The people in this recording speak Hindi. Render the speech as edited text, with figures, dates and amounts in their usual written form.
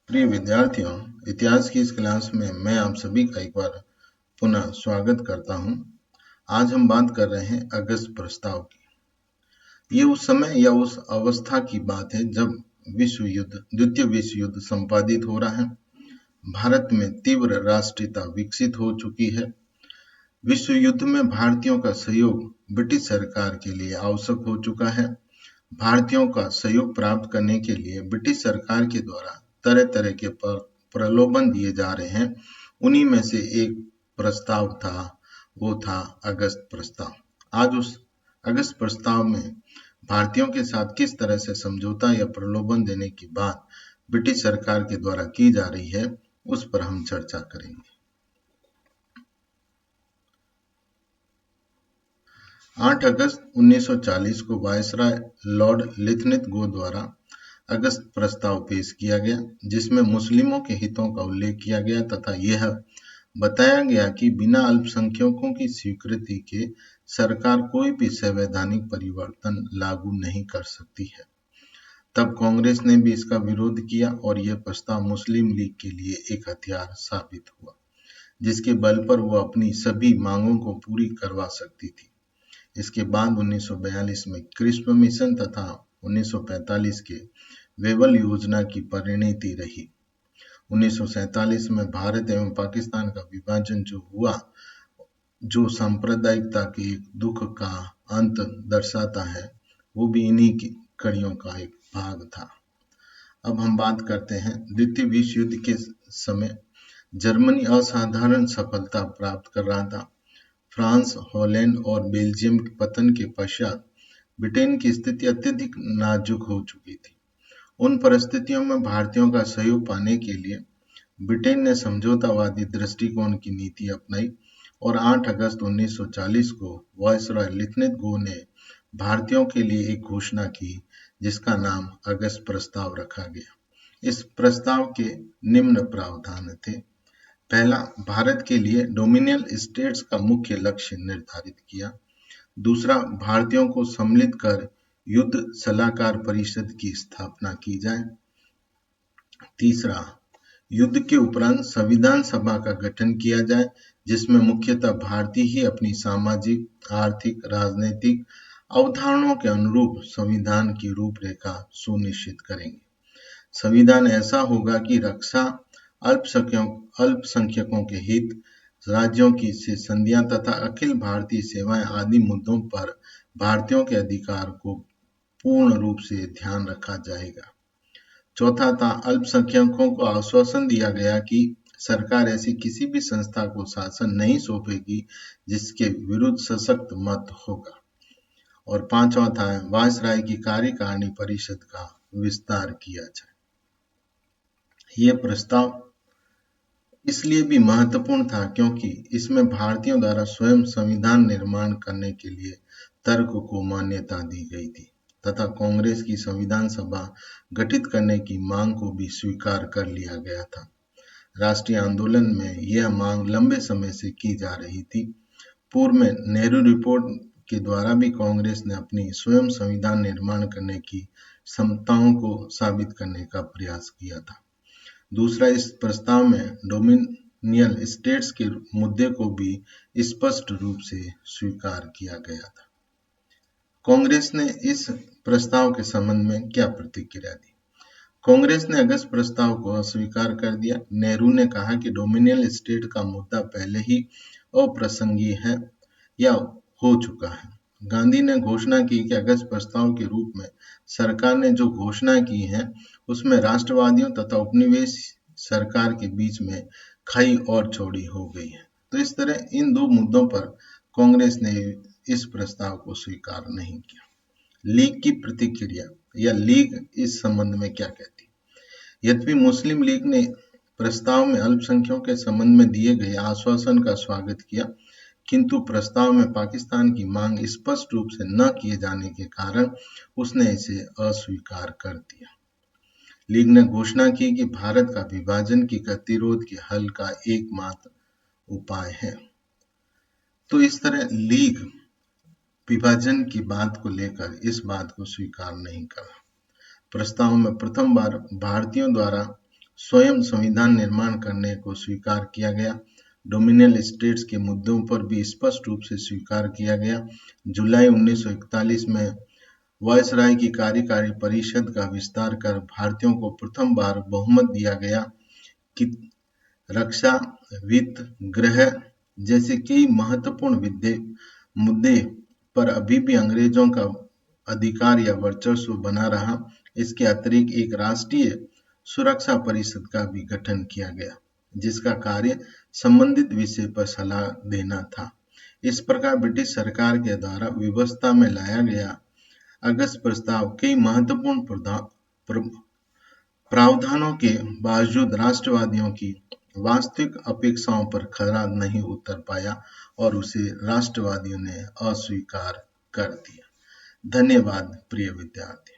प्रिय विद्यार्थियों, इतिहास की इस क्लास में मैं आप सभी का एक बार पुनः स्वागत करता हूं। आज हम बात कर रहे हैं अगस्त प्रस्ताव की। ये उस समय या उस अवस्था की बात है जब द्वितीय विश्व युद्ध संपादित हो रहा है। भारत में तीव्र राष्ट्रीयता विकसित हो चुकी है। विश्व युद्ध में भारतीयों का सहयोग ब्रिटिश सरकार के लिए आवश्यक हो चुका है। भारतीयों का सहयोग प्राप्त करने के लिए ब्रिटिश सरकार के द्वारा तरह तरह के प्रलोभन दिए जा रहे हैं। उन्हीं में से एक प्रस्ताव था, वो था अगस्त प्रस्ताव। आज उस अगस्त प्रस्ताव में भारतीयों के साथ किस तरह से समझौता या प्रलोभन देने की बात ब्रिटिश सरकार के द्वारा की जा रही है, उस पर हम चर्चा करेंगे। 8 अगस्त 1940 को वायसराय लॉर्ड लिथनिथगो द्वारा अगस्त प्रस्ताव पेश किया गया, जिसमें मुस्लिमों के हितों का उल्लेख किया गया तथा यह बताया गया कि बिना अल्पसंख्यकों की स्वीकृति के सरकार कोई भी संवैधानिक परिवर्तन लागू नहीं कर सकती है। तब कांग्रेस ने भी इसका विरोध किया और यह प्रस्ताव मुस्लिम लीग के लिए एक हथियार साबित हुआ, जिसके बल पर वो अपनी सभी मांगों को पूरी करवा सकती थी। इसके बाद 1942 में क्रिस्प मिशन तथा 1945 के वेवल योजना की परिणति रही। 1947 में भारत एवं पाकिस्तान का विभाजन जो हुआ, जो सांप्रदायिकता के एक दुख का अंत दर्शाता है, वो भी इन्हीं की कड़ियों का एक भाग था। अब हम बात करते हैं द्वितीय विश्व युद्ध के समय जर्मनी असाधारण सफलता प्राप्त कर रहा था। फ्रांस, हॉलैंड और बेल्जियम के पतन के पश्चात ब्रिटेन की स्थिति अत्यधिक नाजुक हो चुकी थी। उन परिस्थितियों में भारतीयों का सहयोग पाने के लिए ब्रिटेन ने समझौतावादी दृष्टिकोण की नीति अपनाई और 8 अगस्त 1940 को वायसराय लिथनिथगो ने भारतीयों के लिए एक घोषणा की, जिसका नाम अगस्त प्रस्ताव रखा गया। इस प्रस्ताव के निम्न प्रावधान थे। पहला, भारत के लिए डोमिनियल स्टेट्स का मुख्य लक्ष्य निर्धारित किया। दूसरा, भारतीयों को सम्मिलित कर युद्ध सलाहकार परिषद की स्थापना की जाए। तीसरा, युद्ध के उपरांत संविधान सभा का गठन किया जाए, जिसमें मुख्यतः भारतीय ही अपनी सामाजिक, आर्थिक, राजनीतिक अवधारणाओं के अनुरूप संविधान की रूपरेखा सुनिश्चित करेंगे। संविधान ऐसा होगा कि रक्षा, अल्पसंख्यकों के हित, राज्यों की से संधियां तथा अखिल भारतीय सेवाएं आदि मुद्दों पर भारतीयों के अधिकार को पूर्ण रूप से ध्यान रखा जाएगा। चौथा था, अल्पसंख्यकों को आश्वासन दिया गया कि सरकार ऐसी किसी भी संस्था को शासन नहीं सौंपेगी जिसके विरुद्ध सशक्त मत होगा। और पांचवा था, वायसराय की कार्यकारिणी परिषद का विस्तार किया जाए। यह प्रस्ताव इसलिए भी महत्वपूर्ण था क्योंकि इसमें भारतीयों द्वारा स्वयं संविधान निर्माण करने के लिए तर्क को मान्यता दी गई थी तथा कांग्रेस की संविधान सभा गठित करने की मांग को भी स्वीकार कर लिया गया था। राष्ट्रीय आंदोलन में यह मांग लंबे समय से की जा रही थी। पूर्व में नेहरू रिपोर्ट के द्वारा भी कांग्रेस ने अपनी स्वयं संविधान निर्माण करने की क्षमताओं को साबित करने का प्रयास किया था। दूसरा, इस प्रस्ताव में डोमिनियल स्टेट्स के मुद्दे को भी स्पष्ट रूप से स्वीकार किया गया था। कांग्रेस ने इस प्रस्ताव के संबंध में क्या प्रतिक्रिया दी? कांग्रेस ने अगस्त प्रस्ताव को अस्वीकार कर दिया। नेहरू ने कहा कि डोमिनियल स्टेट का मुद्दा पहले ही अप्रासंगिक है या हो चुका है। गांधी ने घोषणा की कि अगस्त प्रस्ताव के रूप में सरकार ने जो घोषणा की है, उसमें राष्ट्रवादियों तथा उपनिवेश सरकार के बीच में खाई और चौड़ी हो गई है। तो इस तरह इन दो मुद्दों पर कांग्रेस ने इस प्रस्ताव को स्वीकार नहीं किया। लीग की प्रतिक्रिया या लीग इस संबंध में क्या कहती? यद्यपि मुस्लिम लीग ने प्रस्ताव में अल्पसंख्यकों के संबंध में दिए गए आश्वासन का स्वागत किया, किंतु प्रस्ताव में पाकिस्तान की मांग स्पष्ट रूप से न किए जाने के कारण उसने इसे अस्वीकार कर दिया। लीग ने घोषणा की कि भारत का विभाजन की गतिरोध के हल का एकमात्र उपाय है। तो इस तरह लीग विभाजन की बात को लेकर इस बात को स्वीकार नहीं करा। प्रस्ताव में प्रथम बार भारतीयों द्वारा स्वयं संविधान निर्माण करने को स्वीकार किया गया। डोमिनियल स्टेट्स के मुद्दों पर भी स्पष्ट रूप से स्वीकार किया गया। जुलाई 1941 में वायसराय की कार्यकारी परिषद का विस्तार कर भारतीयों को प्रथम बार बहुमत दिया गया कि रक्षा, वित्त, गृह जैसे कई महत्वपूर्ण मुद्दे पर अभी भी अंग्रेजों का अधिकार या वर्चस्व बना रहा। इसके अतिरिक्त एक राष्ट्रीय सुरक्षा परिषद का भी गठन किया गया, जिसका कार्य संबंधित विषय पर सलाह देना था। इस प्रकार ब्रिटिश सरकार के द्वारा व्यवस्था में लाया गया अगस्त प्रस्ताव कई महत्वपूर्ण प्रावधानों के बावजूद राष्ट्रवादियों की वास्तविक अपेक्षाओं पर खरा नहीं उतर पाया और उसे राष्ट्रवादियों ने अस्वीकार कर दिया। धन्यवाद प्रिय विद्यार्थी।